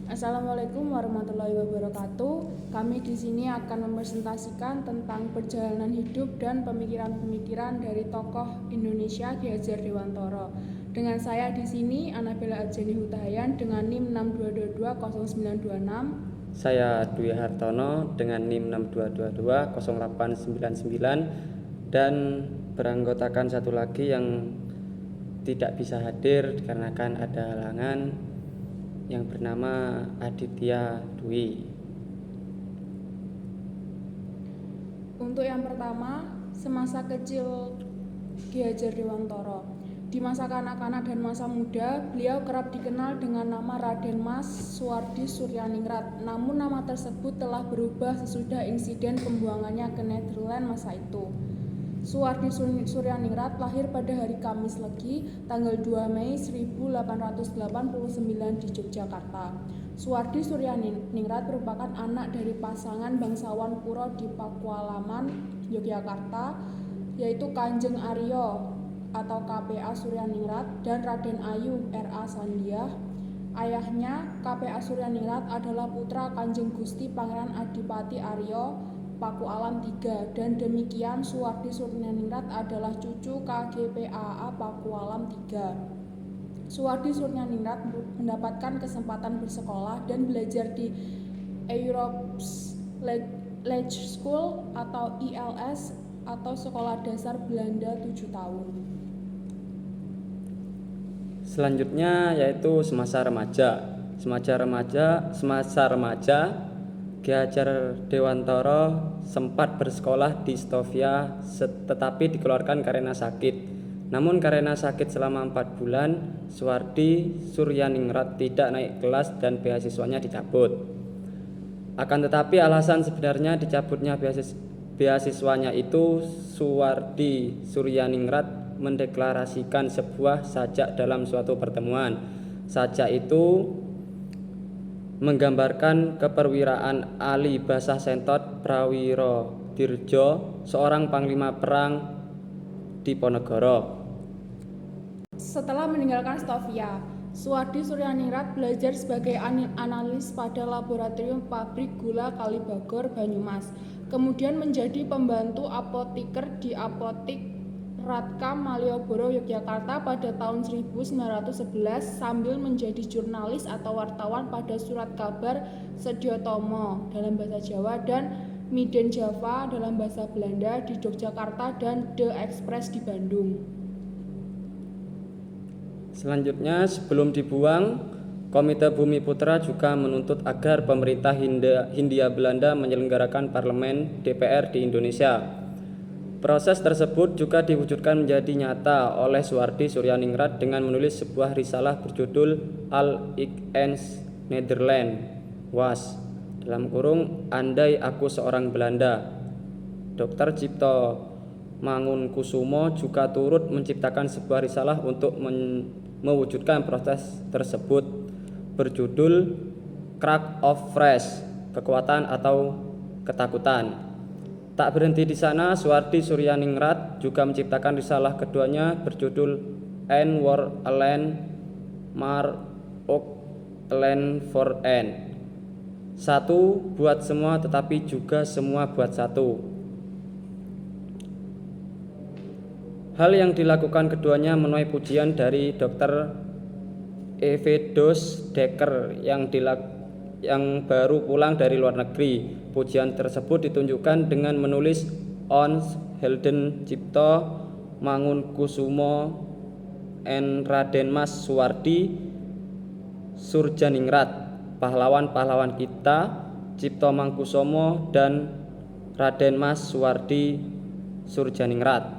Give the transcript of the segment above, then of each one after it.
Assalamualaikum warahmatullahi wabarakatuh. Kami di sini akan mempresentasikan tentang perjalanan hidup dan pemikiran-pemikiran dari tokoh Indonesia Ki Hajar Dewantara. Dengan saya di sini Anabella Adjani Hutahayan dengan NIM 6220926. Saya Dwi Hartono dengan NIM 62220899 dan beranggotakan satu lagi yang tidak bisa hadir dikarenakan ada halangan yang bernama Aditya Dwi. Untuk yang pertama, semasa kecil Ki Hajar Dewantara. Di masa kanak-kanak dan masa muda, beliau kerap dikenal dengan nama Raden Mas Suwardi Suryaningrat. Namun nama tersebut telah berubah sesudah insiden pembuangannya ke Nederland masa itu. Suwardi Suryaningrat lahir pada hari Kamis Legi, tanggal 2 Mei 1889 di Yogyakarta. Suwardi Suryaningrat merupakan anak dari pasangan bangsawan Kuro di Pakualaman, Yogyakarta, yaitu Kanjeng Aryo atau KPA Suryaningrat dan Raden Ayu R.A. Sandiah. Ayahnya, KPA Suryaningrat, adalah putra Kanjeng Gusti Pangeran Adipati Aryo Pakualam III, dan demikian Suwardi Suryaningrat adalah cucu KGPAA Pakualam III. Suwardi Suryaningrat mendapatkan kesempatan bersekolah dan belajar di Europe's Lange School atau ILS atau Sekolah Dasar Belanda 7 tahun. Selanjutnya yaitu semasa remaja. Semasa remaja Ki Hajar Dewantara sempat bersekolah di Stovia tetapi dikeluarkan karena sakit. Namun karena sakit selama 4 bulan, Suwardi Suryaningrat tidak naik kelas dan beasiswanya dicabut. Akan tetapi alasan sebenarnya dicabutnya beasiswanya itu Suwardi Suryaningrat mendeklarasikan sebuah sajak dalam suatu pertemuan. Sajak itu menggambarkan keperwiraan Ali Basah Sentot Prawiro Dirjo, seorang panglima perang Diponegoro. Setelah meninggalkan Stovia, Suwardi Suryaningrat belajar sebagai analis pada laboratorium pabrik gula Kalibagor, Banyumas. Kemudian menjadi pembantu apoteker di Apotik Ratkam Malioboro, Yogyakarta pada tahun 1911 sambil menjadi jurnalis atau wartawan pada Surat Kabar Sedyotomo dalam bahasa Jawa dan Miden Java dalam bahasa Belanda di Yogyakarta dan The Express di Bandung. Selanjutnya, sebelum dibuang, Komite Bumi Putra juga menuntut agar pemerintah Hindia Belanda menyelenggarakan parlemen DPR di Indonesia. Proses tersebut juga diwujudkan menjadi nyata oleh Suwardi Suryaningrat dengan menulis sebuah risalah berjudul Al-Ik Eens Nederland Was (Andai Aku Seorang Belanda). Dr. Cipto Mangunkusumo juga turut menciptakan sebuah risalah untuk mewujudkan proses tersebut berjudul Crack of Fresh, Kekuatan atau Ketakutan. Tak berhenti di sana, Suwardi Suryaningrat juga menciptakan risalah keduanya berjudul N War Allen Mar Ok Allen for N. Satu buat semua tetapi juga semua buat satu. Hal yang dilakukan keduanya menuai pujian dari Dr. Evedos Dekker yang baru pulang dari luar negeri. Pujian tersebut ditunjukkan dengan menulis Ons Helden Cipto Mangunkusumo N Raden Mas Suwardi Surjaningrat, pahlawan-pahlawan kita, Cipto Mangunkusumo dan Raden Mas Suwardi Surjaningrat.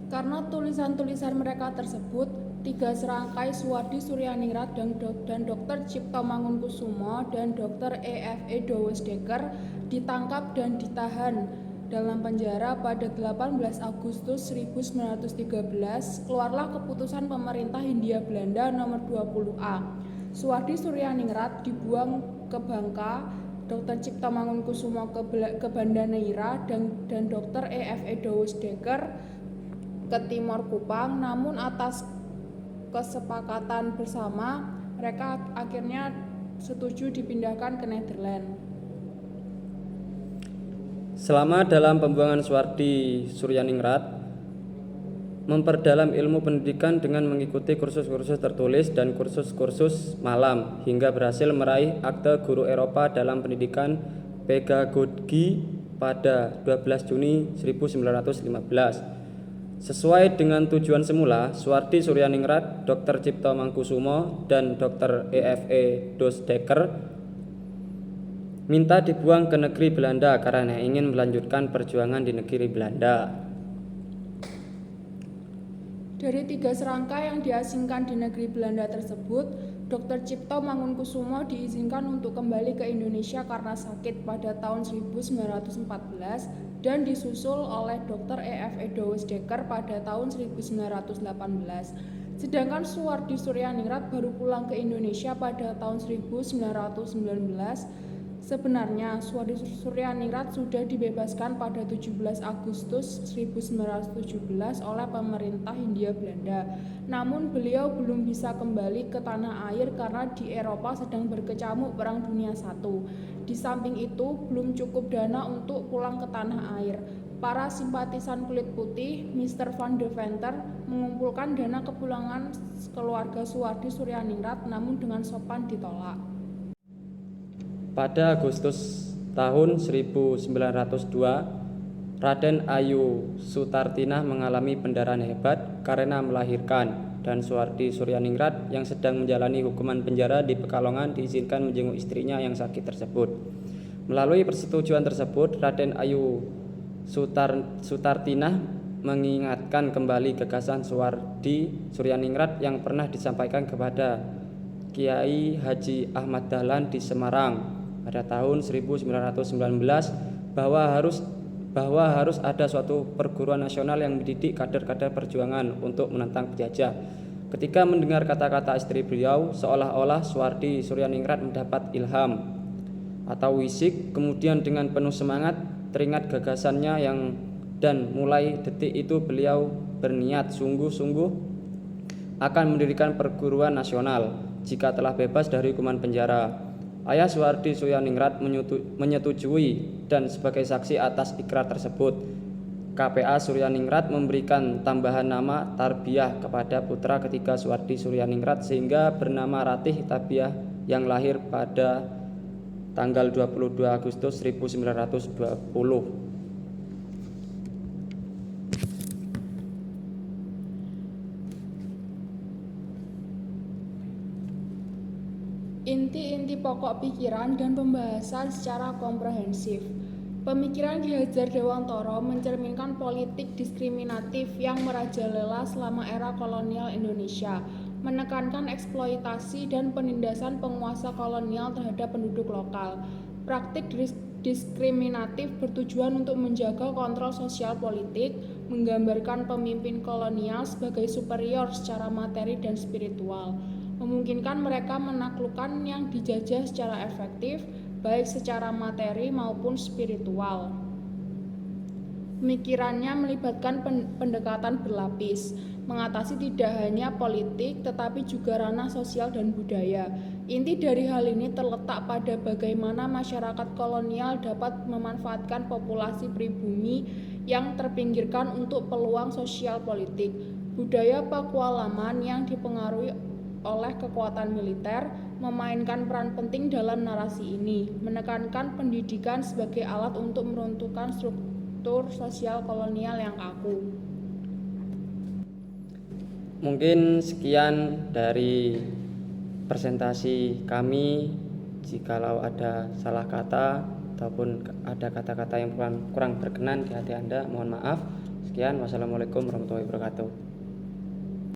Karena tulisan-tulisan mereka tersebut, 3 serangkai Suwardi Suryaningrat dan Dr. Cipto Mangunkusumo dan Dr. E.F.E. Dowes Dekker ditangkap dan ditahan dalam penjara pada 18 Agustus 1913, keluarlah keputusan pemerintah Hindia Belanda nomor 20A. Suwardi Suryaningrat dibuang ke Bangka, Dr. Cipto Mangunkusumo ke Banda Neira dan Dr. E.F.E. Dowes Dekker ke Timor Kupang. Namun atas kesepakatan bersama, mereka akhirnya setuju dipindahkan ke Nederland. Selama dalam pembuangan Soehardi Suryaningrat memperdalam ilmu pendidikan dengan mengikuti kursus-kursus tertulis dan kursus-kursus malam hingga berhasil meraih akte guru Eropa dalam pendidikan pedagogi pada 12 Juni 1915. Sesuai dengan tujuan semula, Soehardi Suryaningrat, Dr. Cipto Mangkusumo, dan Dr. E.F.E. Dosdekker minta dibuang ke negeri Belanda karena ingin melanjutkan perjuangan di negeri Belanda. Dari 3 serangkai yang diasingkan di negeri Belanda tersebut, Dr. Cipto Mangunkusumo diizinkan untuk kembali ke Indonesia karena sakit pada tahun 1914 dan disusul oleh Dr. E.F.E. Dosdekker pada tahun 1918. Sedangkan Soehardi Suryaningrat baru pulang ke Indonesia pada tahun 1919. Sebenarnya, Soehardi Suryaningrat sudah dibebaskan pada 17 Agustus 1917 oleh pemerintah Hindia Belanda. Namun beliau belum bisa kembali ke tanah air karena di Eropa sedang berkecamuk Perang Dunia I. Di samping itu, belum cukup dana untuk pulang ke tanah air. Para simpatisan kulit putih, Mr. Van de Venter, mengumpulkan dana kepulangan keluarga Soehardi Suryaningrat, namun dengan sopan ditolak. Pada Agustus tahun 1902, Raden Ayu Sutartinah mengalami pendarahan hebat karena melahirkan, dan Soehardi Suryaningrat yang sedang menjalani hukuman penjara di Pekalongan diizinkan menjenguk istrinya yang sakit tersebut. Melalui persetujuan tersebut, Raden Ayu Sutartinah mengingatkan kembali gagasan Soehardi Suryaningrat yang pernah disampaikan kepada Kiai Haji Ahmad Dahlan di Semarang pada tahun 1919 bahwa harus ada suatu perguruan nasional yang mendidik kader-kader perjuangan untuk menentang penjajah. Ketika mendengar kata-kata istri beliau, seolah-olah Soehardi Suryaningrat mendapat ilham atau wisik, kemudian dengan penuh semangat teringat gagasannya dan mulai detik itu beliau berniat sungguh-sungguh akan mendirikan perguruan nasional jika telah bebas dari hukuman penjara. Ayah Soehardi Suryaningrat menyetujui, dan sebagai saksi atas ikrar tersebut, KPA Suryaningrat memberikan tambahan nama Tarbiyah kepada putra ketiga Soehardi Suryaningrat sehingga bernama Ratih Tarbiyah yang lahir pada tanggal 22 Agustus 1920. Inti-inti pokok pikiran dan pembahasan secara komprehensif. Pemikiran Ki Hadjar Dewantara mencerminkan politik diskriminatif yang merajalela selama era kolonial Indonesia, menekankan eksploitasi dan penindasan penguasa kolonial terhadap penduduk lokal. Praktik diskriminatif bertujuan untuk menjaga kontrol sosial politik, menggambarkan pemimpin kolonial sebagai superior secara materi dan spiritual, memungkinkan mereka menaklukkan yang dijajah secara efektif, baik secara materi maupun spiritual. Pemikirannya melibatkan pendekatan berlapis, mengatasi tidak hanya politik tetapi juga ranah sosial dan budaya. Inti dari hal ini terletak pada bagaimana masyarakat kolonial dapat memanfaatkan populasi pribumi yang terpinggirkan untuk peluang sosial politik. Budaya Pakualaman yang dipengaruhi oleh kekuatan militer memainkan peran penting dalam narasi ini, menekankan pendidikan sebagai alat untuk meruntuhkan struktur sosial kolonial yang kaku. Mungkin sekian dari presentasi kami. Jikalau ada salah kata ataupun ada kata-kata yang kurang berkenan di hati Anda, mohon maaf. Sekian, wassalamualaikum warahmatullahi wabarakatuh.